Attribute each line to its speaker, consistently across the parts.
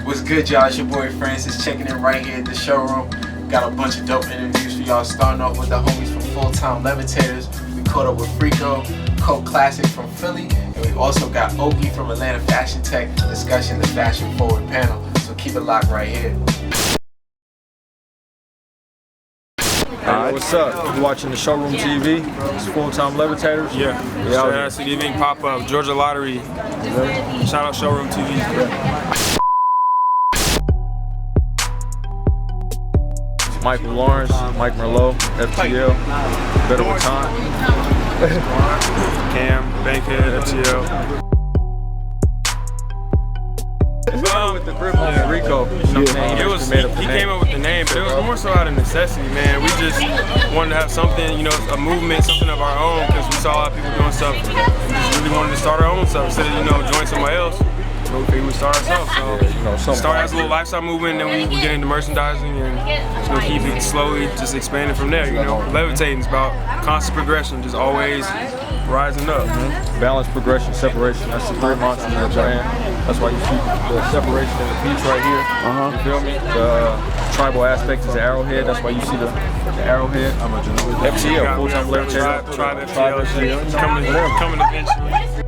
Speaker 1: What's good, y'all? It's your boy Francis checking in right here at the showroom. Got a bunch of dope interviews for y'all, starting off with the homies from Full-Time Levitators. We caught up with Frico, Cult Classic from Philly, and we also got Oki from Atlanta Fashion Tech discussing the fashion forward panel. So keep it locked right here.
Speaker 2: Hey, what's up? You're watching the Showroom TV. It's Full-Time Levitators.
Speaker 3: Yeah. Shout out to the evening pop-up, Georgia Lottery. Shout out Showroom TV.
Speaker 2: Michael Lawrence, Mike Merlot, FTL, Better With Time.
Speaker 3: Cam, Bankhead, FTL.
Speaker 2: With the grip on Rico, you know what I'm saying?
Speaker 3: He came up with the name, but it was more so out of necessity, man. We just wanted to have something, you know, a movement, something of our own, because we saw a lot of people doing stuff. We just really wanted to start our own stuff instead of, you know, join somebody else. We figured we'd start ourselves. So start as a little lifestyle movement, and then we get into merchandising, and just gonna keep it slowly, just expanding from there. You know, levitating is about constant progression, just always rising up.
Speaker 2: Balance, progression, separation. That's the three mantra of the brand. That's why you see the separation of the piece right here. You feel me? The tribal aspect is the arrowhead. That's why you see the arrowhead. FTL, Full-Time Levitators.
Speaker 3: Tribe FTL. Coming eventually.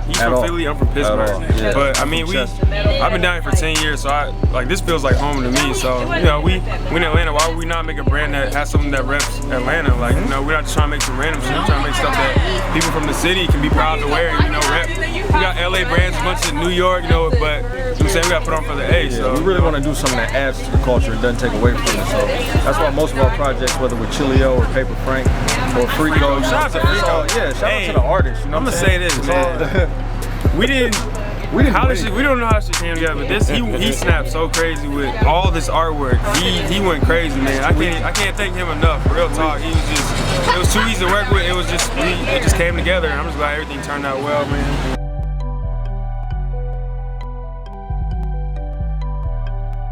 Speaker 3: He's from Philly, I'm from Pittsburgh.
Speaker 2: Yeah.
Speaker 3: But I mean, I've been down here for 10 years, so this feels like home to me. So, you know, we in Atlanta, why would we not make a brand that has something that reps Atlanta? Like, you know, we're not just trying to make some random shit, we're trying to make stuff that people from the city can be proud to wear and, you know, rep. We got LA brands, a bunch of New York, you know, but I'm saying we got to put on for the A. So
Speaker 2: we really want to do something that adds to the culture, it doesn't take away from it. So that's why most of our projects, whether with Chilio or Paper Frank or Frico,
Speaker 3: shout out to Frico.
Speaker 2: Yeah, shout out to the artists. You know
Speaker 3: I'm gonna say this, man. We don't know how shit came together, but he snapped so crazy with all this artwork. He went crazy, man. I can't thank him enough. Real talk. It was too easy to work with. It just came together, and I'm just glad everything turned out well, man.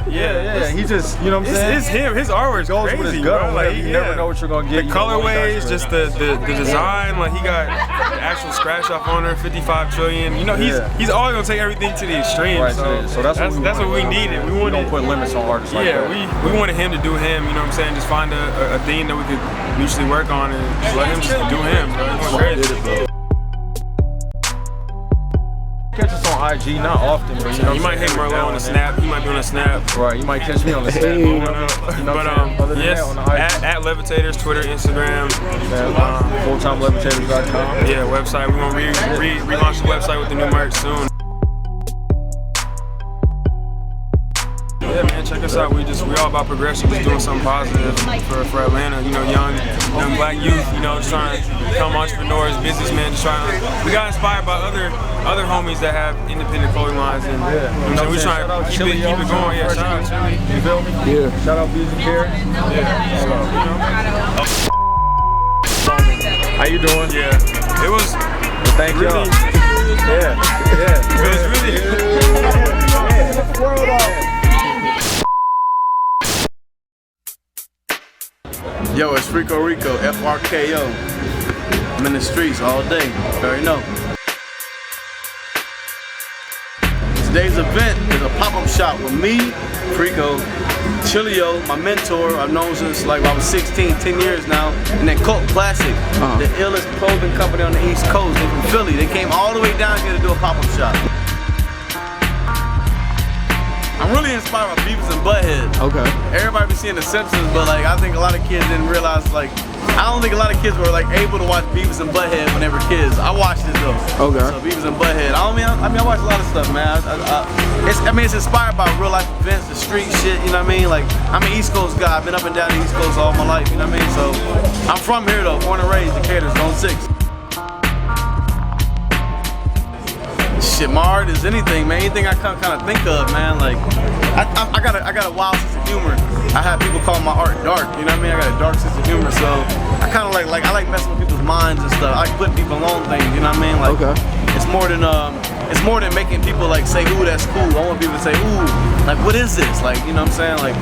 Speaker 2: Yeah, he just, you know what I'm saying?
Speaker 3: It's him. His artwork's
Speaker 2: goes
Speaker 3: crazy,
Speaker 2: with his
Speaker 3: bro.
Speaker 2: like, you never know what you're gonna get.
Speaker 3: The colorways, just the design. Like, he got the actual scratch off on her, 55 trillion. You know, he's always gonna take everything to the extreme.
Speaker 2: Right,
Speaker 3: so
Speaker 2: that's
Speaker 3: what we needed. We wanted
Speaker 2: don't put limits on artists like that.
Speaker 3: We wanted him to do him. You know what I'm saying? Just find a theme that we could mutually work on and just let him just do him. Bro. It went crazy.
Speaker 2: Catch us on IG, not often, but you know,
Speaker 3: you might hit Merlot on the snap. You might be on the snap.
Speaker 2: Right, you might catch me on the snap.
Speaker 3: But yes, at Levitators, Twitter, Instagram,
Speaker 2: FullTimeLevitators.com.
Speaker 3: Yeah, website. We're gonna relaunch the website with the new merch soon. Yeah, man, check us out. We all about progression, just doing something positive for Atlanta. You know, young black youth. You know, just trying to become entrepreneurs, businessmen. Just trying to. We got inspired by other homies that have independent clothing lines, and you know, we trying to keep it going. Yeah, shout out Chili. You feel me?
Speaker 2: Yeah. Shout out Music Care.
Speaker 3: Yeah. So,
Speaker 2: how you doing?
Speaker 3: Yeah. It was.
Speaker 2: Well, thank y'all. Yeah.
Speaker 3: It was really.
Speaker 4: Yo, it's Rico, FRKO. I'm in the streets all day, you already know. Today's event is a pop-up shop with me, Frico, Chilio, my mentor. I've known since like I was 16, 10 years now. And then Cult Classic, the illest clothing company on the East Coast. They're from Philly. They came all the way down here to do a pop-up shop. I'm really inspired by Beavis and Butthead.
Speaker 2: Okay.
Speaker 4: Everybody be seeing The Simpsons, but like I think a lot of kids didn't realize, like, I don't think a lot of kids were like able to watch Beavis and Butthead when they were kids. I watched it though. Okay. So Beavis and Butthead. I watch a lot of stuff, man. It's inspired by real life events, the street shit. You know what I mean? Like, I'm an East Coast guy. I've been up and down the East Coast all my life. You know what I mean? So I'm from here though, born and raised, Decatur, Zone 6. Shit, my art is anything, man. Anything I kind of think of, man. Like, I got a wild sense of humor. I have people call my art dark. You know what I mean? I got a dark sense of humor, so I kind of like messing with people's minds and stuff. I like putting people on things. You know what I mean? Like, it's more than it's more than making people like say, ooh, that's cool. I want people to say, ooh, like what is this? Like, you know what I'm saying? Like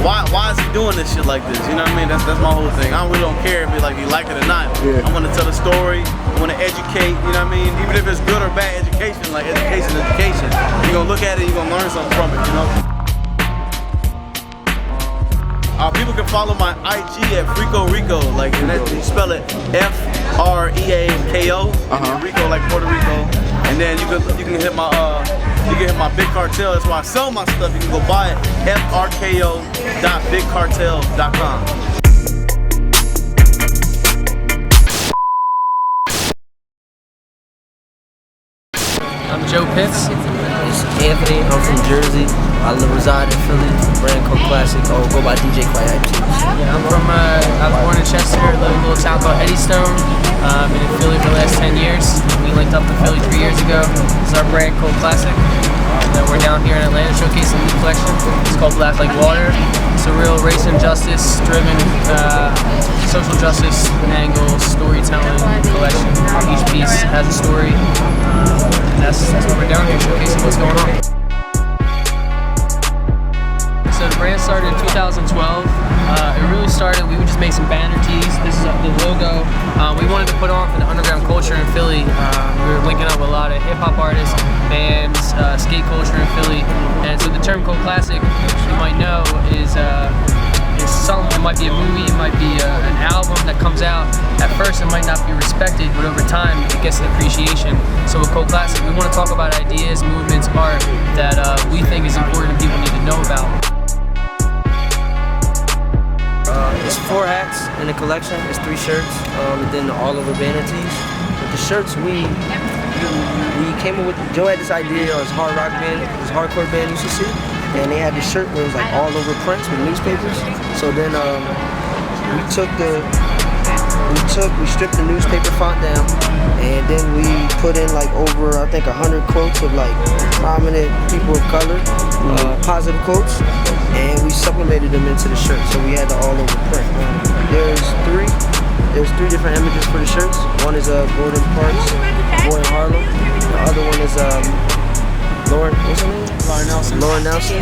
Speaker 4: why is he doing this shit like this? You know what I mean? That's my whole thing. I really don't care if you like it or not.
Speaker 5: Yeah.
Speaker 4: I want to tell a story. I want to educate. You know what I mean? Even if it's good or bad education, like education, you're gonna look at it, you're gonna learn something from it. You know. People can follow my IG at Frico Rico, like, and that, you spell it F-R-E-A-K-O, Rico like Puerto Rico, and then you can hit my Big Cartel. That's why I sell my stuff. You can go buy it frko.bigcartel.com.
Speaker 6: I'm Joe Pitts. It's Anthony. I'm from Jersey. I reside in Philly. Brand Coke Classic. Go by DJ Quiet.
Speaker 7: Yeah, I'm born in Chester. Live in a little town called Eddystone. Been in Philly for the last 10 years. We linked up to Philly 3 years ago. This is our brand Coke Classic. And then we're down here in Atlanta showcasing a new collection. It's called Black Like Water. It's a real race and justice driven, social justice angle, storytelling collection. Each piece has a story. And that's what we're down here showcasing what's going on. So the brand started in 2012. It really started, we would just make some banner tees. This is the logo. We wanted to put on for the underground culture in Philly. We were linking up with a lot of hip hop artists, bands, skate culture in Philly. And so the term Coke Classic, you might know, is something. It might be a movie, it might be an album that comes out. At first it might not be respected, but over time it gets an appreciation. So with Coke Classic, we want to talk about ideas, movements, art that we think is important and people need to know about.
Speaker 6: It's 4 hats in the collection. It's 3 shirts, and then all over banner tees. But the shirts we came up with. Joe had this idea on his hard rock band, his hardcore band used to see, and they had this shirt where it was like all over prints with newspapers. So then we stripped the newspaper font down, and then we put in like over, I think, 100 quotes of like prominent people of color, positive quotes, and we supplemented them into the shirt. So we had the all over print. There's three different images for the shirts. One is Gordon Parks, boy in Harlem. The other one is Lauren, what's her name? Lauren Nelson.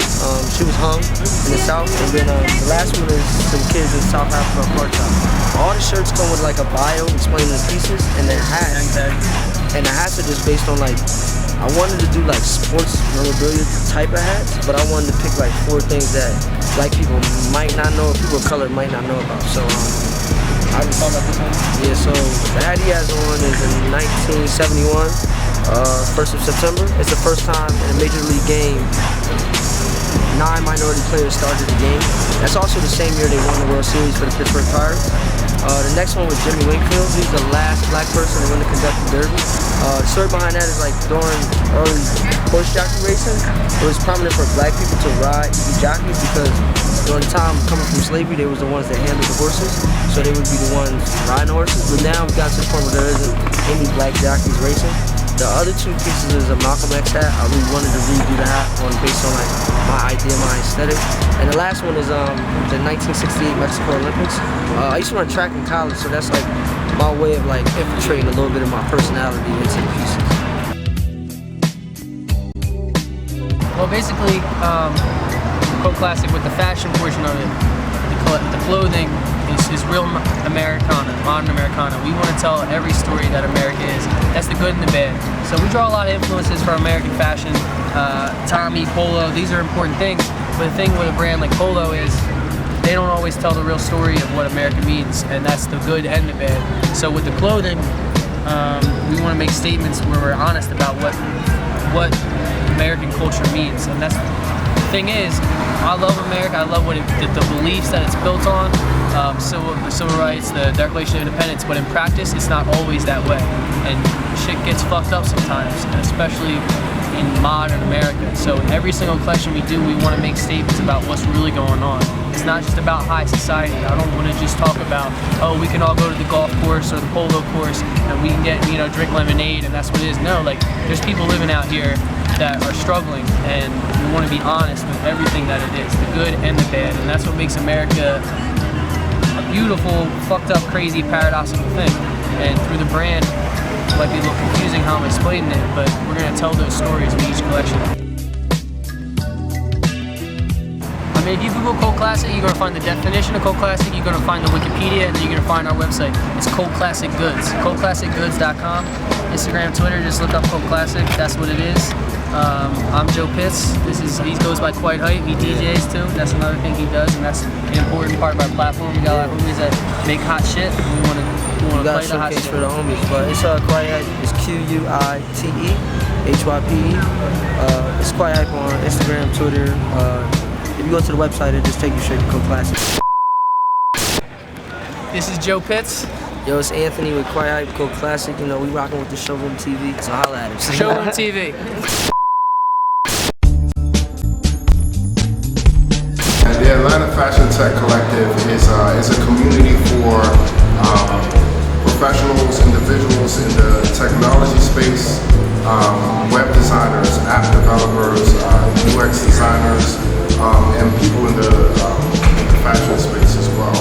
Speaker 6: She was hung in the South. And then the last one is some kids in South Africa apartheid. All the shirts come with like a bio explaining the pieces, and then hats. And the hats are just based on like, I wanted to do like sports memorabilia type of hats, but I wanted to pick like 4 things that black people might not know, or people of color might not know about. So so the hat he has on is in 1971, 1st of September. It's the first time in a major league game 9 minority players started the game. That's also the same year they won the World Series for the Pittsburgh Pirates. The next one was Jimmy Wingfield. He's the last black person to win the Kentucky Derby. The story behind that is like during early horse jockey racing, it was prominent for black people to be jockeys because during the time coming from slavery, they was the ones that handled the horses, so they would be the ones riding the horses. But now we've got to the point where there isn't any black jockeys racing. The other 2 pieces is a Malcolm X hat. I really wanted to redo the hat based on like my idea, my aesthetic. And the last one is the 1968 Mexico Olympics. I used to run track in college, so that's like my way of like infiltrating a little bit of my personality into the pieces.
Speaker 7: Well, basically, Coke Classic with the fashion portion of it, the clothing is real Americana, modern Americana. We want to tell every story that America is. That's the good and the bad. So we draw a lot of influences from American fashion. Tommy, Polo, these are important things. But the thing with a brand like Polo is they don't always tell the real story of what America means, and that's the good and the bad. So with the clothing, we want to make statements where we're honest about what American culture means. And that's the thing is, I love America. I love the beliefs that it's built on, the civil rights, the Declaration of Independence. But in practice, it's not always that way, and shit gets fucked up sometimes, and especially in modern America. So every single collection we do, we want to make statements about what's really going on. It's not just about high society. I don't want to just talk about, oh, we can all go to the golf course or the polo course and we can get, drink lemonade and that's what it is. No, like, there's people living out here that are struggling, and we want to be honest with everything that it is, the good and the bad. And that's what makes America a beautiful, fucked up, crazy, paradoxical thing. And through the brand, might be a little confusing how I'm explaining it, but we're gonna tell those stories in each collection. I mean, if you Google Cult Classic, you're gonna find the definition of Cult Classic, you're gonna find the Wikipedia, and then you're gonna find our website. It's Cult Classic Goods, cultclassicgoods.com. Instagram, Twitter, just look up Cult Classic, that's what it is. I'm Joe Pitts. He goes by Quite Hype. He DJs too. That's another thing he does, and that's an important part of our platform. We got a lot of homies that make hot shit. And we want to play the hot shit
Speaker 6: for the homies. But it's Quite Hype. It's QUITEHYPE. It's Quite Hype on Instagram, Twitter. If you go to the website, it just take you straight to Cult Classic.
Speaker 7: This is Joe Pitts.
Speaker 6: Yo, it's Anthony with Quite Hype, Cult Classic. You know, we rocking with the Showroom TV, so holla at us.
Speaker 7: Showroom TV.
Speaker 5: The Atlanta Fashion Tech Collective is a community for professionals, individuals in the technology space, web designers, app developers, UX designers, and people in the fashion space as well.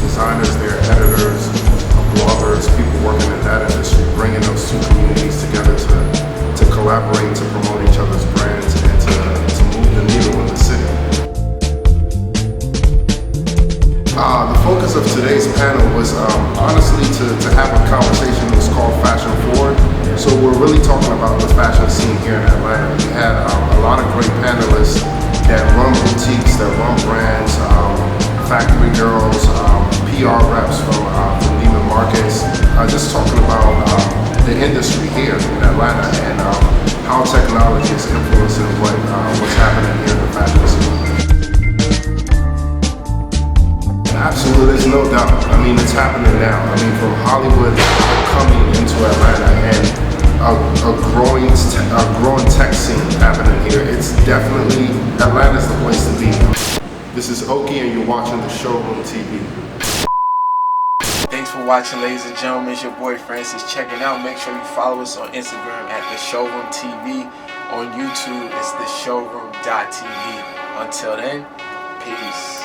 Speaker 5: Designers, their editors, bloggers, people working in that industry, bringing those two communities together to collaborate, to promote each other's brands, and to move the needle in the city. The focus of today's panel was honestly to have a conversation that was called Fashion Forward. So we're really talking about the fashion scene here in Atlanta. We had a lot of great panelists that run boutiques, that run brands, factory girls, PR reps from Neiman Marcus, just talking about the industry here in Atlanta and how technology is influencing what's happening here in the fashion scene. Absolutely, there's no doubt. I mean, it's happening now. I mean, from Hollywood coming into Atlanta and a growing tech scene happening here. It's definitely, Atlanta's the place to be. This is Oki and you're watching the Showroom TV.
Speaker 1: Thanks for watching, ladies and gentlemen. It's your boy Francis checking out. Make sure you follow us on Instagram at the Showroom TV. On YouTube, it's the Showroom.tv. Until then, peace.